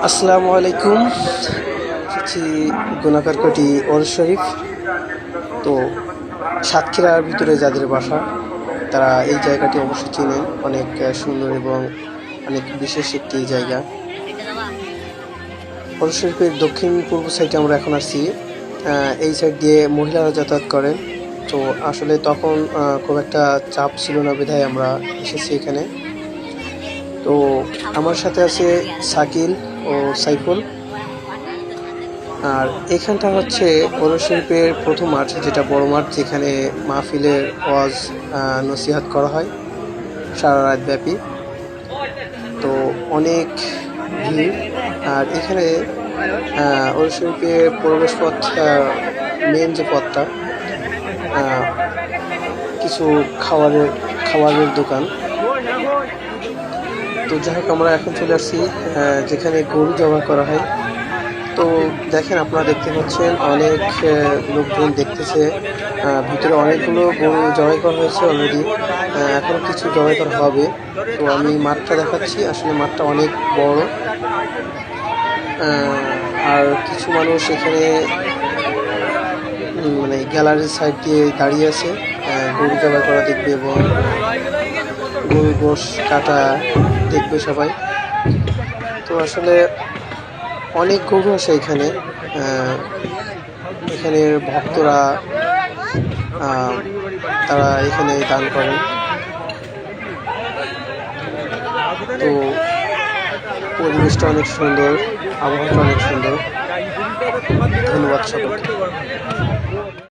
আসসালামু আলাইকুম। হচ্ছে গুনাকারকাটি ওরস শরীফ। তো সাতক্ষীরার ভিতরে যাদের বাসা তারা এই জায়গাটি অবশ্যই চেনেন। অনেক সুন্দর এবং অনেক বিশেষ একটি জায়গা। ওরস শরীফের দক্ষিণ পূর্ব সাইডে আমরা এখন আসছি। এই সাইড দিয়ে মহিলারা যাতায়াত করেন। তো আসলে তখন খুব একটা চাপ ছিল না বিধায় আমরা এসেছি এখানে। তো আমার সাথে আছে শাকিল ও সাইফুল। আর এখানটা হচ্ছে ওরস শরীফের প্রথম মাঠ, যেটা বড় মাঠ, যেখানে মাহফিলের ওয়াজ নসিহাত করা হয় সারা রাত ব্যাপী। তো অনেক ভিড়। আর এখানে ওরস শরীফের প্রবেশ পথ, মেন যে পথটা, কিছু খাবারের দোকান। তো যাই হোক, আমরা এখন চলে আসছি যেখানে গরু জবাই করা হয়। তো দেখেন, আপনারা দেখতে পাচ্ছেন অনেক লোকজন দেখতেছে। ভিতরে অনেকগুলো গরু জবাই করা হয়েছে অলরেডি, এখনো কিছু জবাই করা হবে। তো আমি মাঠটা দেখাচ্ছি। আসলে মাঠটা অনেক বড়। আর কিছু মানুষ এখানে মানে গ্যালারির সাইড দিয়ে দাঁড়িয়ে আছে, গরু জবাই করা দেখবে এবং গরুর গোশ কাটা দেখবে সবাই। তো আসলে অনেক গরু আছে এখানে। এখানের ভক্তরা তারা এখানে দান করেন। তো পরিবেশটা অনেক সুন্দর, আবহাওয়াটা অনেক সুন্দর। ধন্যবাদ সকলকে।